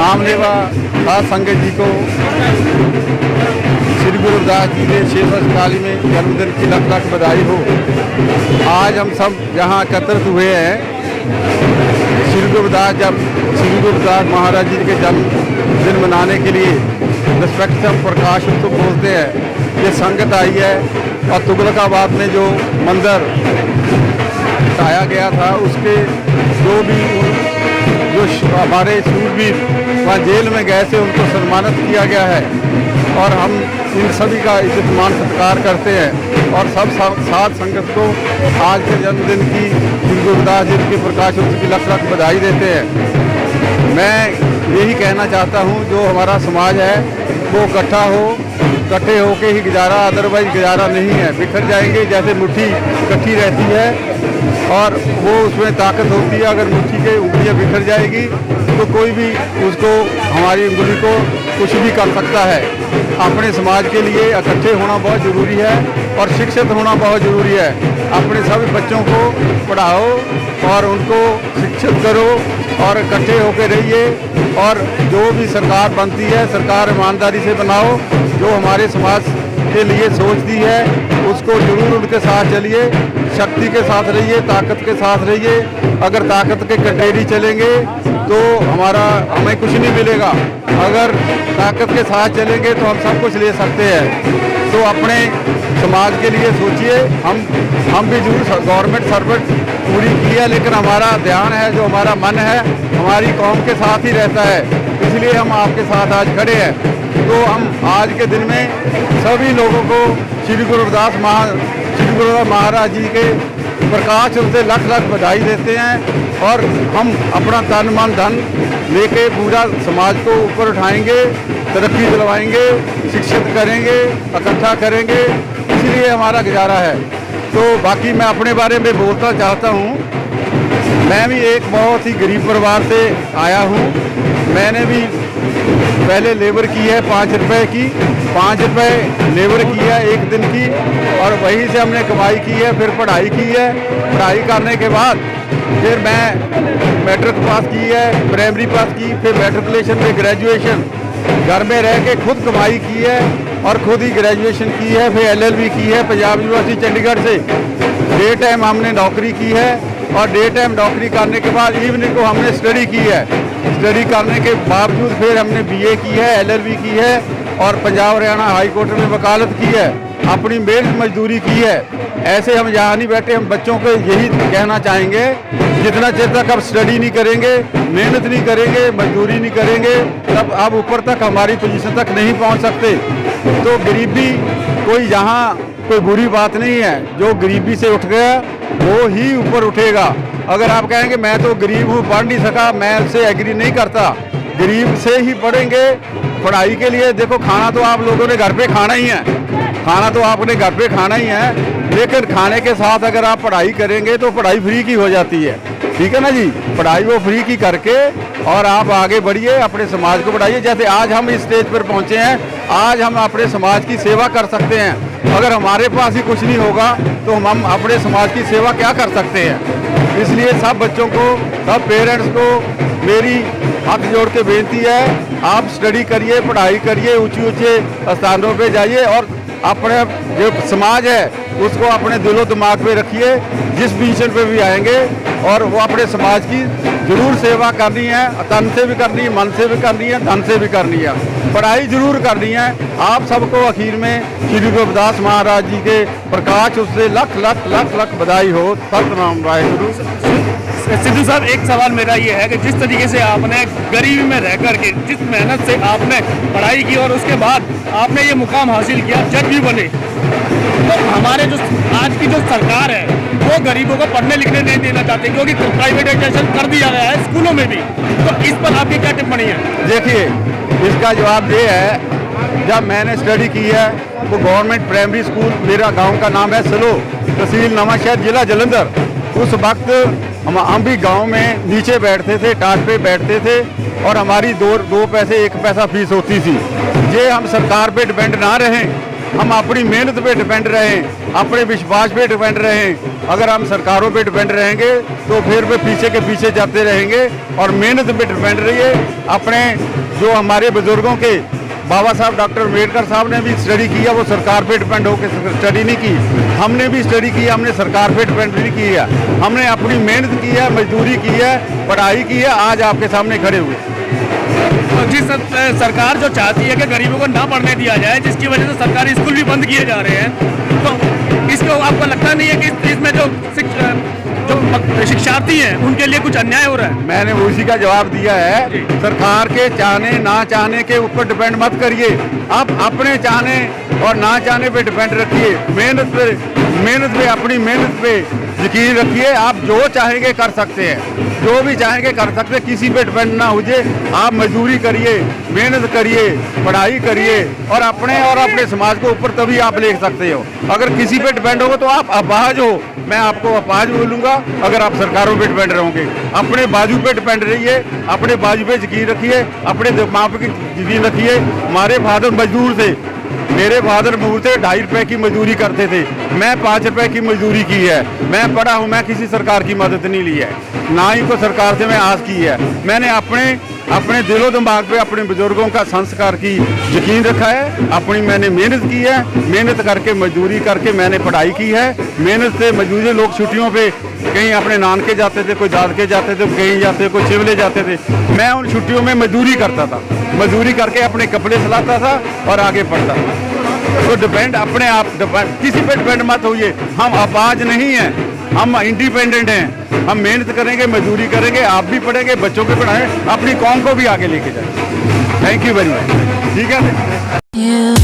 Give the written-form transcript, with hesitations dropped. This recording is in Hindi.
नामलेवा साध संगत जी को श्री गुरु रविदास जी के 641 जन्मदिन की लख लख बधाई हो। आज हम सब यहाँ एकत्रित हुए हैं श्री गुरु रविदास महाराज जी के जन्मदिन मनाने के लिए। रिस्पेक्ट हम प्रकाश उत्सव बोलते हैं। ये संगत आई है और तुगलकाबाद में जो मंदिर ढाया गया था उसके जो हमारे शूरवीर वहाँ जेल में गए थे उनको सम्मानित किया गया है और हम इन सभी का इज्जत मान सत्कार करते हैं और सब साध संगत को आज के जन्मदिन की श्री गुरु रविदास जी के प्रकाश उत्सव की लख लख बधाई देते हैं। मैं यही कहना चाहता हूँ जो हमारा समाज है वो इकट्ठे होके ही गुजारा, अदरवाइज गुजारा नहीं है। बिखर जाएंगे जैसे मुट्ठी इकट्ठी रहती है और वो उसमें ताकत होती है। अगर मुट्ठी के उंगलियाँ बिखर जाएगी तो कोई भी उसको हमारी उंगली को कुछ भी कर सकता है। अपने समाज के लिए इकट्ठे होना बहुत ज़रूरी है और शिक्षित होना बहुत ज़रूरी है। अपने सभी बच्चों को पढ़ाओ और उनको शिक्षित करो और इकट्ठे होकर रहिए और जो भी सरकार बनती है सरकार ईमानदारी से बनाओ। जो हमारे समाज के लिए सोचती है उसको जरूर उनके साथ चलिए, शक्ति के साथ रहिए, ताकत के साथ रहिए। अगर ताकत के कटेरी चलेंगे तो हमें कुछ नहीं मिलेगा। अगर ताकत के साथ चलेंगे तो हम सब कुछ ले सकते हैं। तो अपने समाज के लिए सोचिए। हम भी जरूर गवर्नमेंट सर्विस पूरी की है लेकिन हमारा ध्यान है, जो हमारा मन है हमारी कौम के साथ ही रहता है, इसलिए हम आपके साथ आज खड़े हैं। तो हम आज के दिन में सभी लोगों को श्री गुरु रविदास महाराज जी के प्रकाश उनसे लख लख बधाई देते हैं और हम अपना तन मन धन लेके पूरा समाज को ऊपर उठाएंगे, तरक्की दिलवाएंगे, शिक्षित करेंगे, इकट्ठा करेंगे, इसलिए हमारा गुजारा है। तो बाकी मैं अपने बारे में बोलना चाहता हूँ। मैं भी एक बहुत ही गरीब परिवार से आया हूँ। मैंने भी पहले लेबर की है 5 रुपए की, 5 रुपए लेबर की है एक दिन की और वहीं से हमने कमाई की है। फिर पढ़ाई की है, पढ़ाई करने के बाद फिर मैं मैट्रिक पास की है, प्राइमरी पास की, फिर मैट्रिकुलेशन में ग्रेजुएशन घर में रह के खुद कमाई की है और खुद ही ग्रेजुएशन की है। फिर LLB की है पंजाब यूनिवर्सिटी चंडीगढ़ से। डे टाइम हमने नौकरी की है और डे टाइम नौकरी करने के बाद इवनिंग को हमने स्टडी की है। स्टडी करने के बावजूद फिर हमने BA की है, LLB की है और पंजाब हरियाणा हाई कोर्ट में वकालत की है। अपनी मेहनत मजदूरी की है। ऐसे हम यहाँ नहीं बैठे। हम बच्चों को यही कहना चाहेंगे जितना देर तक आप स्टडी नहीं करेंगे, मेहनत नहीं करेंगे, मजदूरी नहीं करेंगे तब आप ऊपर तक हमारी पोजीशन तक नहीं पहुँच सकते। तो गरीबी कोई बुरी बात नहीं है। जो गरीबी से उठ गया वो ही ऊपर उठेगा। अगर आप कहेंगे मैं तो गरीब हूँ, पढ़ नहीं सका, मैं उससे एग्री नहीं करता। गरीब से ही पढ़ेंगे। पढ़ाई के लिए देखो खाना तो आप लोगों ने घर पे खाना ही है, खाना तो आपने घर पे खाना ही है, लेकिन खाने के साथ अगर आप पढ़ाई करेंगे तो पढ़ाई फ्री की हो जाती है। ठीक है ना जी। पढ़ाई वो फ्री की करके और आप आगे बढ़िए, अपने समाज को बढ़ाइए। जैसे आज हम इस स्टेज पर पहुँचे हैं, आज हम अपने समाज की सेवा कर सकते हैं। अगर हमारे पास ही कुछ नहीं होगा तो हम अपने समाज की सेवा क्या कर सकते हैं। इसलिए सब बच्चों को, सब पेरेंट्स को मेरी हाथ जोड़ के बेनती है, आप स्टडी करिए, पढ़ाई करिए, ऊंचे स्थानों पे जाइए और अपने जो समाज है उसको अपने दिलो दिमाग में रखिए। जिस पोजीशन पे भी आएंगे और वो अपने समाज की जरूर सेवा करनी है, तन से भी करनी है, मन से भी करनी है, धन से भी करनी है, पढ़ाई जरूर करनी है। आप सबको आखिर में श्री गुरु रविदास महाराज जी के प्रकाश उससे लख लख लख लख बधाई हो। सतनाम वाहेगुरु। सिद्धू साहब, एक सवाल मेरा ये है कि जिस तरीके से आपने गरीबी में रह करके जिस मेहनत से आपने पढ़ाई की और उसके बाद आपने ये मुकाम हासिल किया, जज भी बने, तो हमारे जो आज की जो सरकार है वो गरीबों को पढ़ने लिखने नहीं देना चाहते क्योंकि प्राइवेटाइजेशन कर दिया गया है स्कूलों में भी। तो इस पर आपकी क्या टिप्पणी है? देखिए, इसका जवाब ये है, जब मैंने स्टडी की है वो गवर्नमेंट प्राइमरी स्कूल, मेरा गाँव का नाम है सलो, तहसील नवांशहर, जिला जलंधर। उस वक्त हम भी गांव में नीचे बैठते थे, टाट पे बैठते थे और हमारी 2 पैसे 1 पैसा फीस होती थी। ये हम सरकार पे डिपेंड ना रहें हम अपनी मेहनत पे डिपेंड रहें, अपने विश्वास पे डिपेंड रहें। अगर हम सरकारों पे डिपेंड रहेंगे तो फिर वे पीछे के पीछे जाते रहेंगे। और मेहनत पे डिपेंड रहिए। अपने जो हमारे बुजुर्गों के बाबा साहब डॉक्टर अम्बेडकर साहब ने भी स्टडी किया, वो सरकार पे डिपेंड होकर स्टडी नहीं की। हमने भी स्टडी की, हमने सरकार पे डिपेंड नहीं की है। हमने अपनी मेहनत की है, मजदूरी की है, पढ़ाई की है, आज आपके सामने खड़े हुए। तो जिस सरकार जो चाहती है कि गरीबों को ना पढ़ने दिया जाए, जिसकी वजह से सरकारी स्कूल भी बंद किए जा रहे हैं, तो इसको आपको लगता नहीं है कि इसमें जो शिक्षार्थी हैं उनके लिए कुछ अन्याय हो रहा है? मैंने उसी का जवाब दिया है। सरकार के चाहने ना चाहने के ऊपर डिपेंड मत करिए, आप अपने चाहने और ना चाहने पे डिपेंड रखिए। मेहनत पे अपनी मेहनत पे यकीन रखिए। आप जो चाहेंगे कर सकते हैं, जो भी चाहेंगे कर सकते हैं, किसी पे डिपेंड ना होइए। आप मजदूरी करिए, मेहनत करिए, पढ़ाई करिए और अपने समाज को ऊपर तभी आप ले सकते हो। अगर किसी पे डिपेंड होगा तो आप अपाहज हो, मैं आपको अपाहज बोलूँगा। अगर आप सरकारों पे डिपेंड रहोगे, अपने बाजू पे डिपेंड रहिए, अपने बाजू पे यकीन रखिए, अपने दिमाग पे यकीन रखिए। हमारे फादर मजदूर थे, मेरे फादर मजदूर थे, 2.5 रुपए की मजदूरी करते थे, मैं 5 रुपए की मजदूरी की है। मैं पढ़ा हूँ, मैं किसी सरकार की मदद नहीं ली है, ना ही कोई सरकार से मैं आस की है। मैंने अपने दिलो दिमाग पे अपने बुजुर्गों का संस्कार की यकीन रखा है। अपनी मैंने मेहनत की है, मेहनत करके मजदूरी करके मैंने पढ़ाई की है। मेहनत से मजदूरी, लोग छुट्टियों पे कहीं अपने नानके जाते थे, कोई दादके जाते थे, कहीं जाते, कोई शिमले जाते थे। मैं उन छुट्टियों में मजदूरी करता था, मजदूरी करके अपने कपड़े सिलाता था और आगे पढ़ता था। तो डिपेंड अपने आप, किसी पे डिपेंड मत होइए। हम अपाज नहीं हैं, हम इंडिपेंडेंट हैं। हम मेहनत करेंगे, मजदूरी करेंगे, आप भी पढ़ेंगे, बच्चों को पढ़ाएं, अपनी कौम को भी आगे लेके जाएं। Thank you very much. ठीक है।